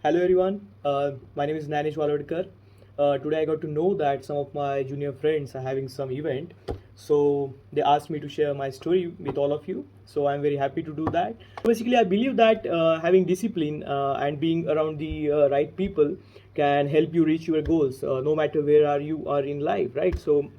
Hello everyone, my name is Nanish Walwadkar. Today I got to know that some of my junior friends are having some event, so they asked me to share my story with all of you. So I'm very happy to do that. Basically, I believe that having discipline and being around the right people can help you reach your goals, no matter where are you are in life, right? So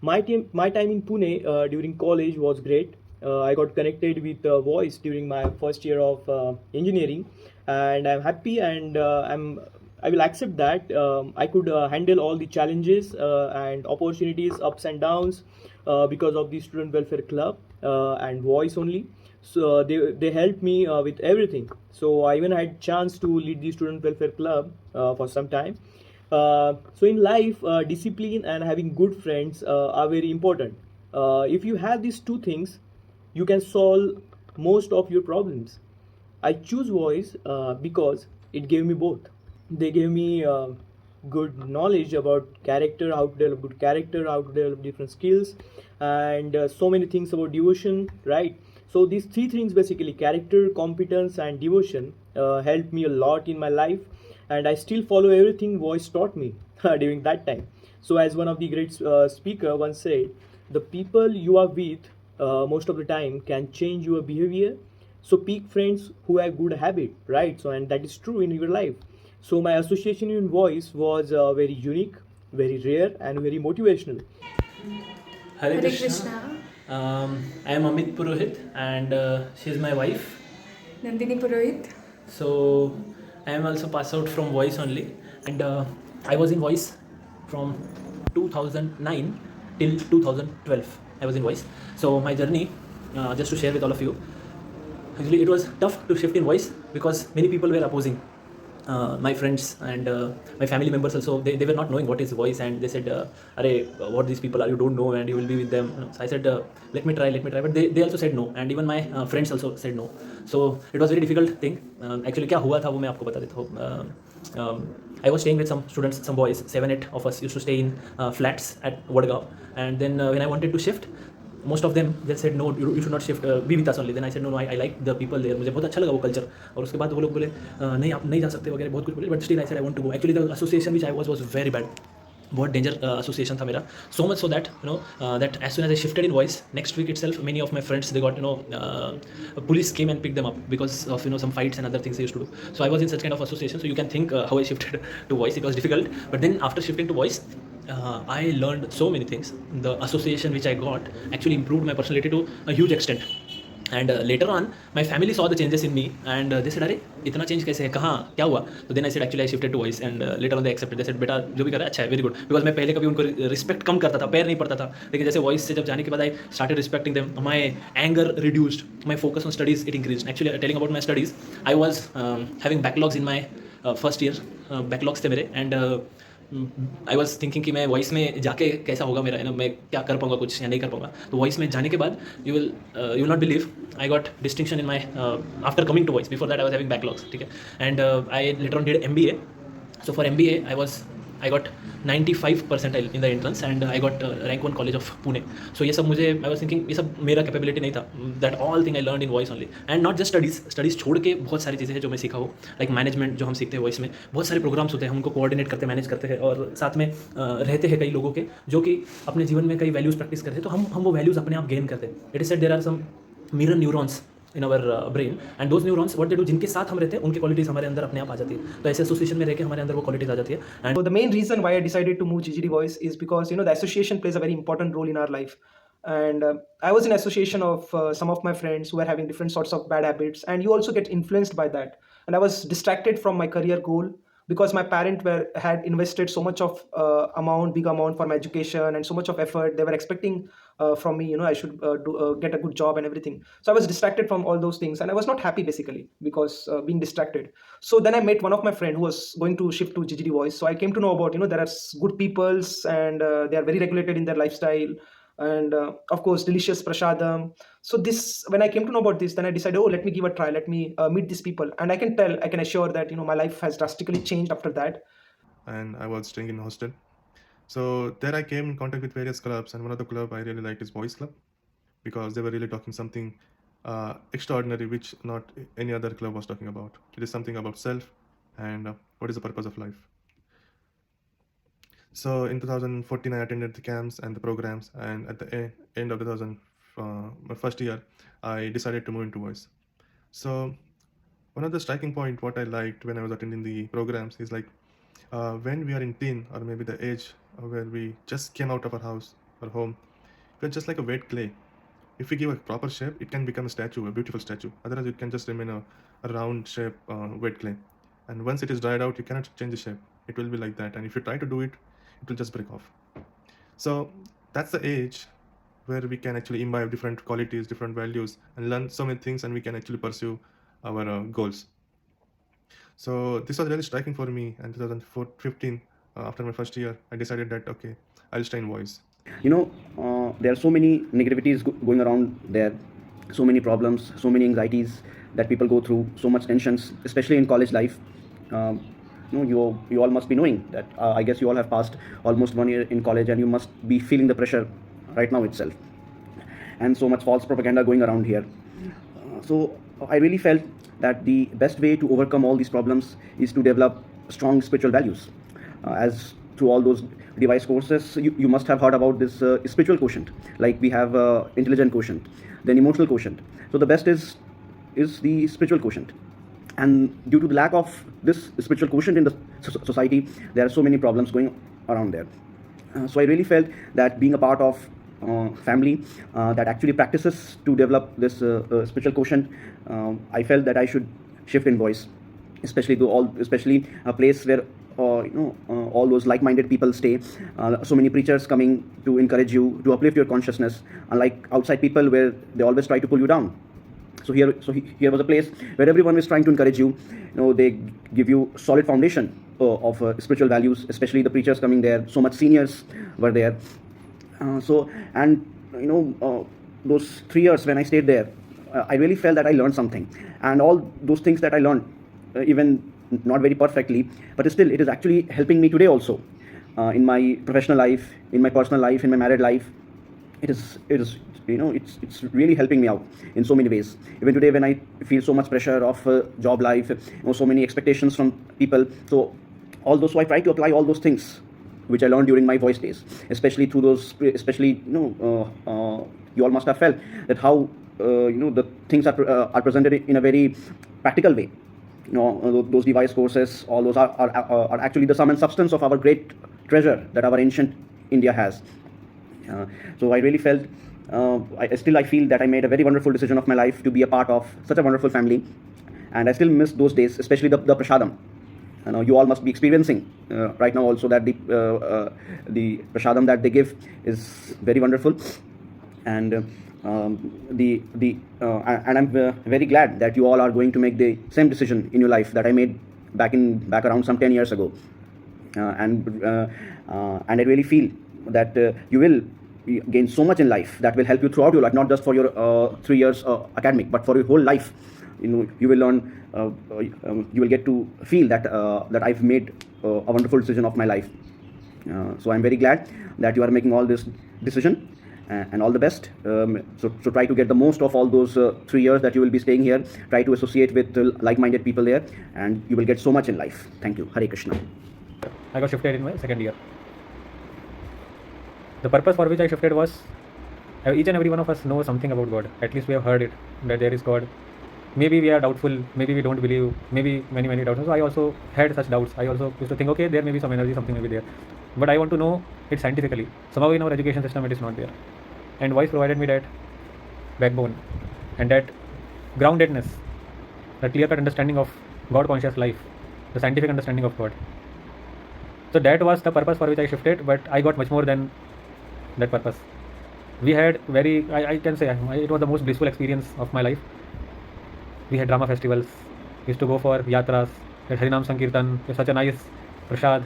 my time in Pune during college was great. I got connected with Voice during my first year of engineering, and I'm happy and I will accept that I could handle all the challenges and opportunities, ups and downs, because of the student welfare club and Voice only. So they helped me with everything. So I even had chance to lead the student welfare club for some time. So in life, discipline and having good friends are very important. If you have these two things, you can solve most of your problems. I choose Voice because it gave me both. They gave me good knowledge about character, how to develop good character, how to develop different skills, and so many things about devotion, right? So these three things basically, character, competence, and devotion, helped me a lot in my life, and I still follow everything Voice taught me during that time. So as one of the great speaker once said, the people you are with most of the time can change your behavior. So pick friends who have good habit, right? So and that is true in your life. So my association in Voice was very unique, very rare, and very motivational. Hare Hare Krishna. Krishna. I am Amit Purohit and she is my wife. Nandini Purohit. So I am also passed out from Voice only, and I was in Voice from 2009 till 2012. I was in Voice. So my journey, just to share with all of you, actually it was tough to shift in Voice because many people were opposing. My friends and my family members also, they were not knowing what is Voice, and they said, what these people are, you don't know and you will be with them, so I said, let me try, but they also said no, and even my friends also said no. So it was very difficult thing. Actually क्या हुआ था वो मैं आपको बता देता हूँ. I was staying with some students, some boys, 7-8 of us used to stay in flats at Wadgaon, and then when I wanted to shift, most of them they said no, you should not shift, be with us only. Then I said no, I like the people there, मुझे बहुत अच्छा लगा वो culture. और उसके बाद वो लोग बोले नहीं आप नहीं जा सकते वगैरह बहुत कुछ बोले, but still I said I want to go. Actually the association which I was very bad. बहुत डेंजर एसोसिएशन था मेरा. So much so that that as soon as I shifted in voice, next week itself many of my friends they got police came and picked them up because of some fights and other things they used to do. So I was in such kind of association, so you can think how I shifted to voice. It was difficult, but then after shifting to voice, I learned so many things. The association which I got actually improved my personality to a huge extent. And later on my family saw the changes in me, and they said अरे इतना change कैसे है, कहाँ क्या हुआ. तो then I said actually I shifted to voice, and later on they accepted. They said बेटा जो भी कर रहा है अच्छा है, वेरी गुड. बिकॉज मैं पहले कभी उनको रिस्पेक्ट कम करता था, पैर नहीं पड़ता था, लेकिन जैसे वॉइस से जब जाने के बाद I started respecting them. My anger reduced, my focus on studies it increase. Actually telling about my studies, I was having backlogs in my first year. Backlogs थे मेरे, एंड आई वॉज थिंकिंग कि मैं voice में जाके कैसा होगा मेरा, मैं क्या कर पाऊंगा कुछ या नहीं कर पाऊंगा. तो वॉइस में जाने के बाद you will not believe, I got distinction in my after coming to voice. Before that I was having backlogs, ठीक है. And I later on did MBA. So for MBA I got 95 percentile in the entrance, and I got rank 1 college of Pune. So ये सब मुझे, I was thinking ये सब मेरा capability नहीं था. That all thing I learned in voice only, and not just studies छोड़ के बहुत सारी चीज़ें हैं जो मैं सीखा हूँ. Like management जो हम सीखते हैं voice में, बहुत सारे प्रोग्राम्स होते हैं, हम उनको कोऑर्डिनेट करते मैनेज करते हैं, और साथ में रहते हैं कई लोगों के जो कि अपने जीवन में कई वैल्यूज़ प्रैक्टिस करते हैं, तो हम वो वैल्यूज़ अपने आप गेन करते हैं. It is said there are some mirror neurons in our brain, and those neurons what they do, जिनके साथ हम रहते हैं उनकी क्वालिटीज हमारे अंदर अपने आप आ जाती है. तो ऐसे एसोसिएशन में रह के हमारे अंदर वो क्वालिटीज आ जाती है. And So the main reason why I decided to move GGD Voice is because the association plays a very important role in our life, and I was in association of some of my friends who were having different sorts of bad habits, and you also get influenced by that. And I was distracted from my career goal because my parent were had invested so much of big amount for my education and so much of effort. They were expecting from me, I should get a good job and everything. So I was distracted from all those things, and I was not happy basically because being distracted. So then I met one of my friend who was going to shift to GGD Voice. So I came to know about there are good peoples, and they are very regulated in their lifestyle, and of course delicious prasadam. So this, when I came to know about this, then I decided, oh, let me give a try, let me meet these people, and I can assure that my life has drastically changed after that. And I was staying in hostel. So there I came in contact with various clubs, and one of the club I really liked is Boys Club because they were really talking something extraordinary, which not any other club was talking about. It is something about self, and what is the purpose of life. So in 2014, I attended the camps and the programs, and at the end of my first year, I decided to move into voice. So one of the striking point what I liked when I was attending the programs is like when we are in teen or maybe the age where we just came out of our house or home, we're just like a wet clay. If we give a proper shape, it can become a statue, a beautiful statue. Otherwise, it can just remain a round shape, wet clay. And once it is dried out, you cannot change the shape. It will be like that. And if you try to do it, it will just break off. So that's the age where we can actually imbibe different qualities, different values, and learn so many things, and we can actually pursue our goals. So this was really striking for me. And 2015, after my first year, I decided that okay, I'll stay in voice. There are so many negativities going around there, so many problems, so many anxieties that people go through, so much tensions, especially in college life. You all must be knowing that I guess you all have passed almost 1 year in college, and you must be feeling the pressure right now itself, and so much false propaganda going around here. So I really felt that the best way to overcome all these problems is to develop strong spiritual values. As through all those device courses, you must have heard about this spiritual quotient. Like we have intelligent quotient, then emotional quotient. So the best is the spiritual quotient. And due to the lack of this spiritual quotient in the society, there are so many problems going around there. So I really felt that being a part of family that actually practices to develop this spiritual quotient, I felt that I should shift in voice, especially a place where all those like-minded people stay. So many preachers coming to encourage you, to uplift your consciousness, unlike outside people where they always try to pull you down. So here was a place where everyone was trying to encourage you. They give you solid foundation of spiritual values, especially the preachers coming there. So much seniors were there. Those 3 years when I stayed there, I really felt that I learned something. And all those things that I learned, even not very perfectly, but still it is actually helping me today also, in my professional life, in my personal life, in my married life. It's really helping me out in so many ways. Even today when I feel so much pressure of job life, so many expectations from people, so I try to apply all those things which I learned during my voice days, especially through those, you all must have felt that how the things are presented in a very practical way. Those device courses, all those are actually the sum and substance of our great treasure that our ancient India has. So I really felt, I feel that I made a very wonderful decision of my life to be a part of such a wonderful family, and I still miss those days, especially the prasadam. You all must be experiencing right now also that the prasadam that they give is very wonderful, and I'm very glad that you all are going to make the same decision in your life that I made back around some 10 years ago, and I really feel that you will gain so much in life that will help you throughout your life, not just for your 3 years academic, but for your whole life. You will learn, you will get to feel that I've made a wonderful decision of my life. So I'm very glad that you are making all this decision, and all the best. So try to get the most of all those 3 years that you will be staying here. Try to associate with like-minded people there, and you will get so much in life. Thank you. Hare Krishna. I got shifted in my second year. The purpose for which I shifted was, each and every one of us knows something about God. At least we have heard it, that there is God. Maybe we are doubtful, maybe we don't believe, maybe many doubts. So I also had such doubts. I also used to think, okay, there may be some energy, something may be there. But I want to know it scientifically. Somehow in our education system it is not there. And voice provided me that backbone and that groundedness, that clear-cut understanding of God-conscious life, the scientific understanding of God. So that was the purpose for which I shifted, but I got much more than that purpose. We had I can say it was the most blissful experience of my life. We had drama festivals, we used to go for yatras, we had Harinam Sankirtan, we had such a nice prasad,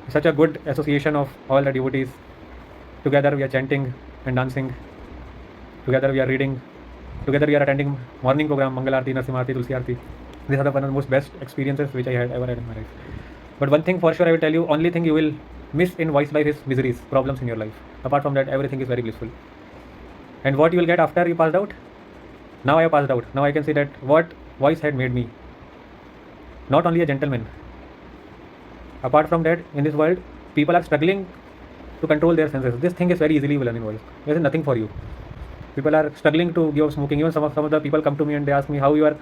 such a good association of all the devotees. Together we are chanting and dancing, together we are reading, together we are attending morning program, Mangal Aarti, Narsimha Aarti, Tulsi Aarti. These are one of the most best experiences which I had ever had in my life. But one thing for sure I will tell you, only thing you will miss in voice life is miseries, problems in your life. Apart from that, everything is very blissful. And what you will get after you passed out? Now I have passed out. Now I can see that what voice had made me. not only a gentleman. Apart from that, in this world, people are struggling to control their senses. This thing is very easily learned in voice. There is nothing for you. People are struggling to give up smoking. Even some of the people come to me and they ask me how you are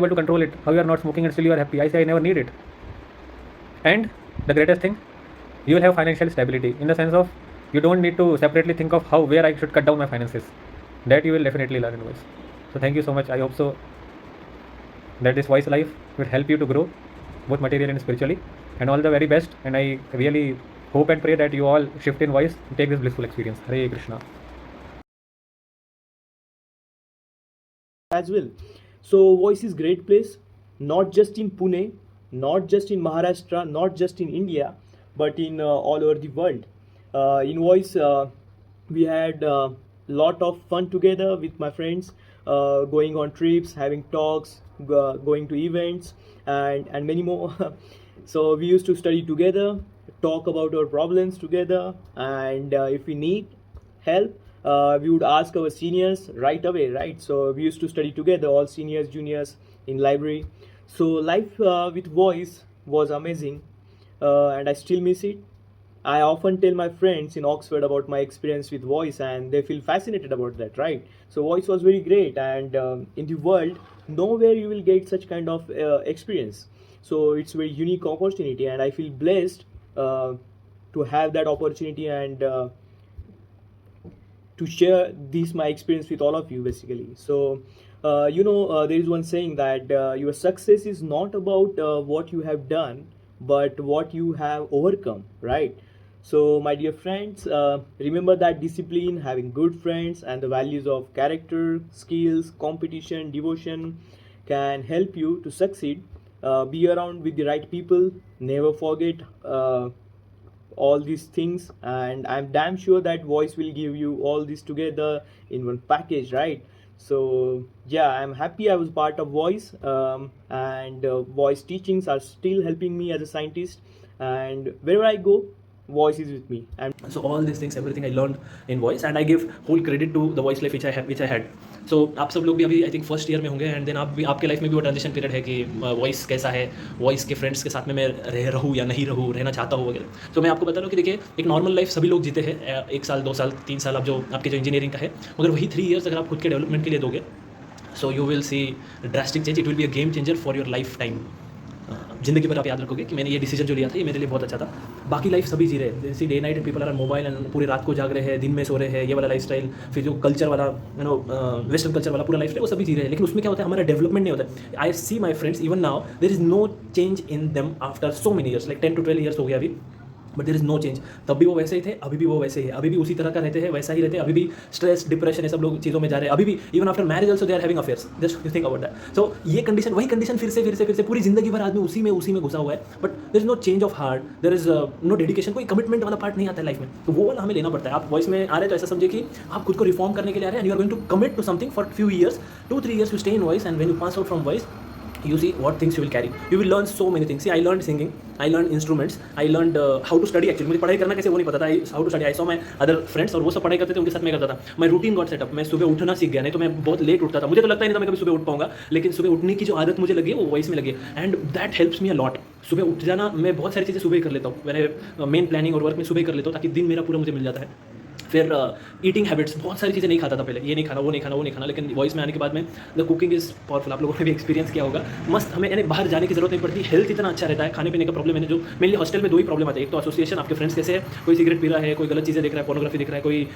able to control it, how you are not smoking and still you are happy. I say I never need it. And the greatest thing, you will have financial stability in the sense of you don't need to separately think of where I should cut down my finances. That you will definitely learn in voice. So thank you so much. I hope so that this voice life will help you to grow both materially and spiritually. And all the very best. And I really hope and pray that you all shift in voice and take this blissful experience. Hare Krishna. As well. So voice is great place, not just in Pune, not just in Maharashtra, not just in India, but in all over the world. In voice, we had a lot of fun together with my friends, going on trips, having talks, going to events, and many more. So we used to study together, talk about our problems together, and if we need help, we would ask our seniors right away, right? So we used to study together, all seniors, juniors in library. So life with voice was amazing, and I still miss it. I often tell my friends in Oxford about my experience with voice, and they feel fascinated about that, right? So voice was very great, and in the world, nowhere you will get such kind of experience. So it's a very unique opportunity, and I feel blessed to have that opportunity and to share this my experience with all of you basically. So there is one saying that your success is not about what you have done, but what you have overcome, right? So my dear friends, remember that discipline, having good friends, and the values of character, skills, competition, devotion can help you to succeed. Be around with the right people, never forget all these things, and I'm damn sure that voice will give you all this together in one package, right? So yeah, I'm happy I was part of voice, and voice teachings are still helping me as a scientist, and wherever I go, voice is with me. And so all these things, everything I learned in voice, and I give whole credit to the voice life which I had. So आप सब लोग भी अभी I think first year में होंगे, and then आप भी, आपके लाइफ में भी वो ट्रांजिशन पीरियड है कि वॉइस कैसा है, वॉइस के फ्रेंड्स के साथ में मैं रहूँ या नहीं रहूँ, रहना चाहता हूँ वगैरह. तो मैं आपको बता रहा हूँ कि देखिए, एक नॉर्मल लाइफ सभी लोग जीते हैं, 1 साल 2 साल 3 साल, आप जो आपके जो इंजीनियरिंग का है, मगर वही 3 ईयर्स अगर आप खुद के डेवलपमेंट के लिए दोगे, so you will see drastic change. It will be a game changer for your life time. जिंदगी भर आप याद रखोगे कि मैंने ये डिसीजन जो लिया था, ये मेरे लिए बहुत अच्छा था. बाकी लाइफ सभी जी रहे हैं, जैसे day night people are mobile and पूरी रात को जाग रहे हैं, दिन में सो रहे हैं, ये वाला लाइफस्टाइल, फिर जो कल्चर वाला वेस्टर्न कल्चर वाला पूरा लाइफ है, वो सभी जी रहे हैं. लेकिन उसमें क्या होता है, हमारा डेवलपमेंट नहीं होता है. I see my friends even now, there is no change in them after so many years, like 10 to 12 years हो गया अभी, but there is no change. तब भी वो वैसे ही थे, अभी भी वो वैसे ही है, अभी भी उसी तरह का रहते हैं, वैसा ही रहते हैं, अभी भी स्ट्रेस डिप्रेशन ये सब लोग चीज़ों में जा रहे हैं, अभी भी even after marriage also they are having affairs. Just you think about that. So ये कंडीशन, वही कंडीशन फिर से पूरी जिंदगी भर आदमी उसी में घुसा हुआ है, but there is no change of heart, there is no dedication, कोई कमिटमेंट वाला पार्ट नहीं आता है लाइफ में. तो वो वाला हमें लेना पड़ता है. आप वॉइस में आ रहे हैं तो ऐसा समझिए कि आप खुद को रिफॉर्म करने के लिए आ रहे हैं, and you are going to commit to something for few years, 2-3 years you stay in voice, and when you pass out from voice, you see what things you will carry. You will learn so many things. See, I learned singing, I learned instruments, I learned how to study. Actually मुझे पढ़ाई करना कैसे वो नहीं पता था. How to study, I saw my other friends, और वो सब पढ़ाई करते थे, उनके साथ मैं करता था. My routine got set up. मैं सुबह उठना सीख गया, नहीं तो मैं बहुत लेट उठता था. मुझे तो लगता ही नहीं था मैं कभी सुबह उठ पाऊंगा, लेकिन सुबह उठने की जो आदत मुझे लगी है वो वॉइस में लगी है, and that helps me a lot. सुबह उठ जाना, मैं बहुत सारी चीज़ें सुबह ही कर लेता हूँ. मैंने मेन प्लानिंग और वर्क में सुबह कर लेता हूँ, ताकि दिन मेरा पूरा मुझे मिल जाता है. फिर ईटिंग हैबिट्स, बहुत सारी चीज़ें नहीं खाता था पहले, ये नहीं खाना, वो नहीं खाना, वो नहीं खाना, लेकिन वॉइस में आने के बाद में द कुकिंग इज़ पावरफुल. आप लोगों ने भी एक्सपीरियंस किया होगा. मस्त, हमें यानी बाहर जाने की जरूरत नहीं पड़ती, हेल्थ इतना अच्छा रहता है. खाने पीने का प्रॉब्लम है, जो मेनली हॉस्टल में 2 ही प्रॉब्लम आते हैं. एक तो एसोसिएशन, आपके फ्रेंड्स कैसे है, कोई सिगरेट पी रहा है, कोई गलत चीज़ें देख रहा है, पोर्नोग्राफी देख रहा है, कोई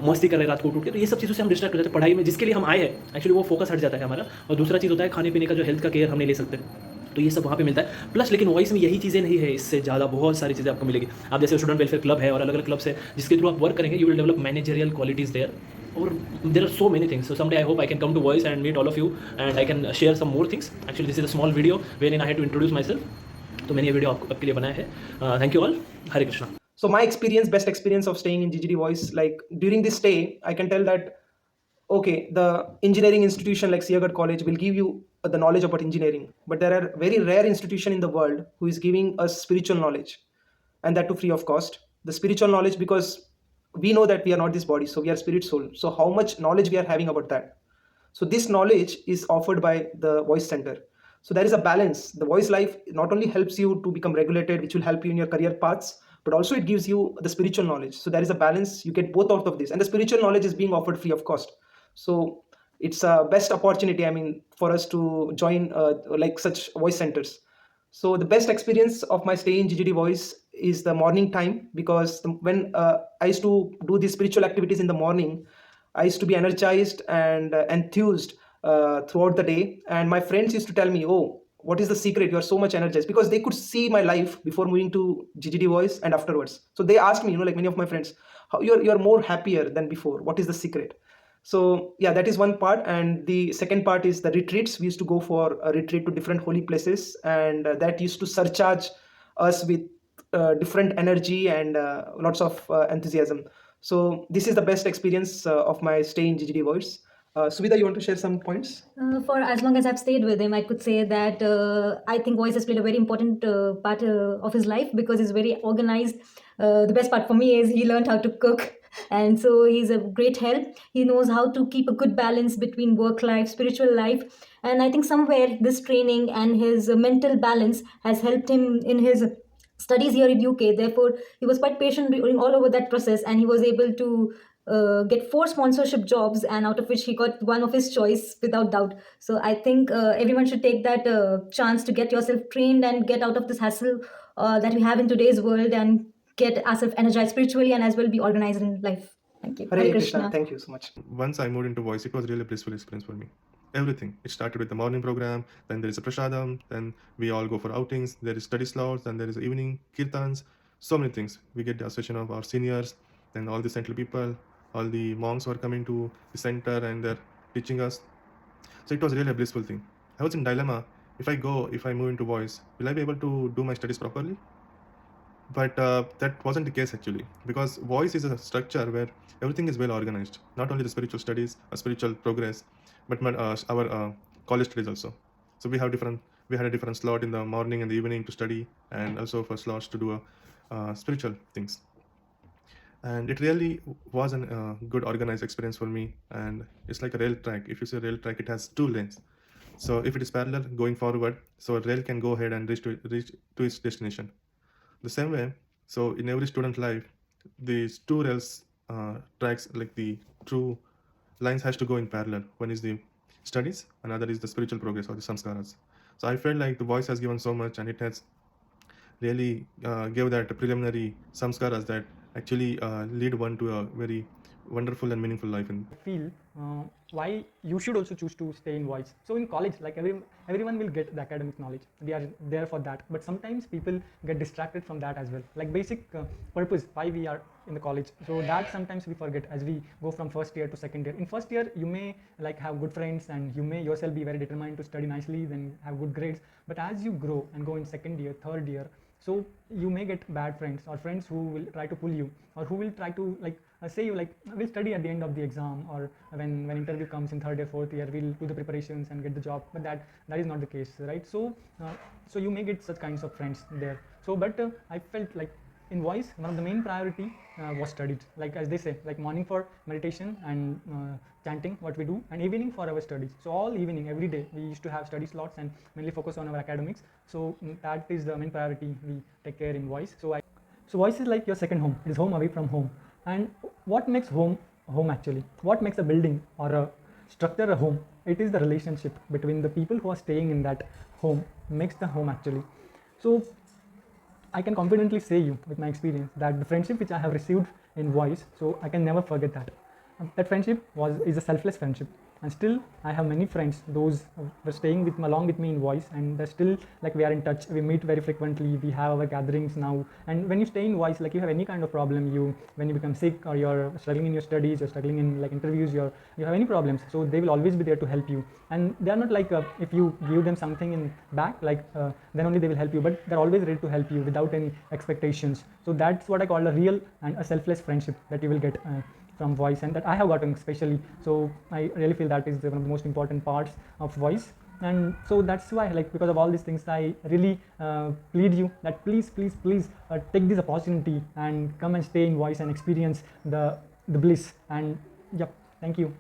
मस्ती कर रहा है रात को उठ के, तो ये सब चीज़ों से हम डिस्ट्रैक्ट हो जाते हैं. पढ़ाई में जिसके लिए हम आए हैं, एक्चुअली वो फोकस हट जाता है हमारा. और दूसरा चीज़ होता है खाने पीने का, जो हेल्थ का केयर हम नहीं ले सकते, तो ये सब वहाँ पे मिलता है. प्लस लेकिन वॉइस में यही चीज़ें नहीं है, इससे ज़्यादा बहुत सारी चीज़ें आपको मिलेगी. आप जैसे स्टूडेंट वेलफेयर क्लब है और अलग अलग क्लब्स है, जिसके थ्रू आप वर्क करेंगे, you will develop managerial qualities there, और there are so many things. So someday I hope I can come to voice and meet all of you, and I can share some more things. Actually this is a small video wherein I had to introduce myself. तो मैंने ये video आपके लिए बनाया है. Thank you all. Hare Krishna. So my experience, best experience of staying in GGD Voice, like during this stay, I can tell that, okay, the engineering institution like Siagat College will give you the knowledge about engineering, but there are very rare institution in the world who is giving us spiritual knowledge, and that too free of cost. The spiritual knowledge, because we know that we are not this body, so we are spirit soul. So how much knowledge we are having about that? So this knowledge is offered by the Voice Center. So there is a balance. The voice life not only helps you to become regulated, which will help you in your career paths, but also it gives you the spiritual knowledge. So there is a balance. You get both out of this, and the spiritual knowledge is being offered free of cost. So it's a best opportunity, I mean, for us to join like such voice centers. So the best experience of my stay in GGD Voice is the morning time, because when I used to do these spiritual activities in the morning, I used to be energized and enthused throughout the day. And my friends used to tell me, "Oh, what is the secret? You are so much energized," because they could see my life before moving to GGD Voice and afterwards. So they asked me, like many of my friends, how you're more happier than before. What is the secret? So yeah, that is one part. And the second part is the retreats. We used to go for a retreat to different holy places, and that used to surcharge us with different energy and lots of enthusiasm. So this is the best experience of my stay in GGD Voice. Suvita, you want to share some points? For as long as I've stayed with him, I could say that I think voice has played a very important part of his life, because he's very organized. The best part for me is he learned how to cook, and so he's a great help. He knows how to keep a good balance between work life, spiritual life, and I think somewhere this training and his mental balance has helped him in his studies here in UK. Therefore, he was quite patient during all over that process, and he was able to get 4 sponsorship jobs, and out of which he got one of his choice without doubt. So I think everyone should take that chance to get yourself trained and get out of this hassle that we have in today's world, and get ourselves energized spiritually and as well be organized in life. Thank you. Hare Krishna. Thank you so much. Once I moved into voice, it was really a blissful experience for me. Everything. It started with the morning program, then there is a prasadam, then we all go for outings, there is study slots, then there is evening kirtans, so many things. We get the association of our seniors, then all the central people, all the monks were coming to the center and they're teaching us. So it was really a blissful thing. I was in dilemma. If I move into voice, will I be able to do my studies properly? But that wasn't the case actually, because voice is a structure where everything is well organized, not only the spiritual studies or spiritual progress, but our college studies also. So we had a different slot in the morning and the evening to study, and also for slots to do spiritual things. And it really was a good organized experience for me. And it's like a rail track. If you see a rail track, it has 2 lanes. So if it is parallel going forward, so a rail can go ahead and reach to its destination. The same way, so in every student life, these 2 rails tracks, like the true lines, has to go in parallel. One is the studies, another is the spiritual progress or the samskaras. So I felt like the voice has given so much, and it has really gave that preliminary samskaras that actually lead one to a very wonderful and meaningful life. Feel why you should also choose to stay in voice. So in college, like everyone will get the academic knowledge, we are there for that, but sometimes people get distracted from that as well, like basic purpose why we are in the college. So that sometimes we forget as we go from first year to second year. In first year you may like have good friends, and you may yourself be very determined to study nicely, then have good grades. But as you grow and go in second year, third year, so you may get bad friends, or friends who will try to pull you, or who will try to like say you like, we'll study at the end of the exam, or when interview comes in third year, fourth year, we'll do the preparations and get the job. But that is not the case, right? So so you may get such kinds of friends there. So but I felt like in voice, one of the main priority was studied, like as they say, like morning for meditation and chanting, what we do, and evening for our studies. So all evening, every day, we used to have study slots and mainly focus on our academics. So that is the main priority we take care in voice. So voice is like your second home. It is home away from home. And what makes home actually? What makes a building or a structure a home? It is the relationship between the people who are staying in that home makes the home actually. So I can confidently say you with my experience that the friendship which I have received in voice, so I can never forget that. That friendship is a selfless friendship, and still I have many friends, those were staying along with me in voice, and they're still like, we are in touch, we meet very frequently, we have our gatherings now. And when you stay in voice, like you have any kind of problem, when you become sick, or you're struggling in your studies, you're struggling in like interviews, you have any problems, so they will always be there to help you. And they're not like if you give them something in back, like then only they will help you, but they're always ready to help you without any expectations. So that's what I call a real and a selfless friendship that you will get from voice, and that I have gotten especially. So I really feel that is one of the most important parts of voice. And so that's why, like, because of all these things, I really plead you that please take this opportunity and come and stay in voice and experience the bliss. And yep, thank you.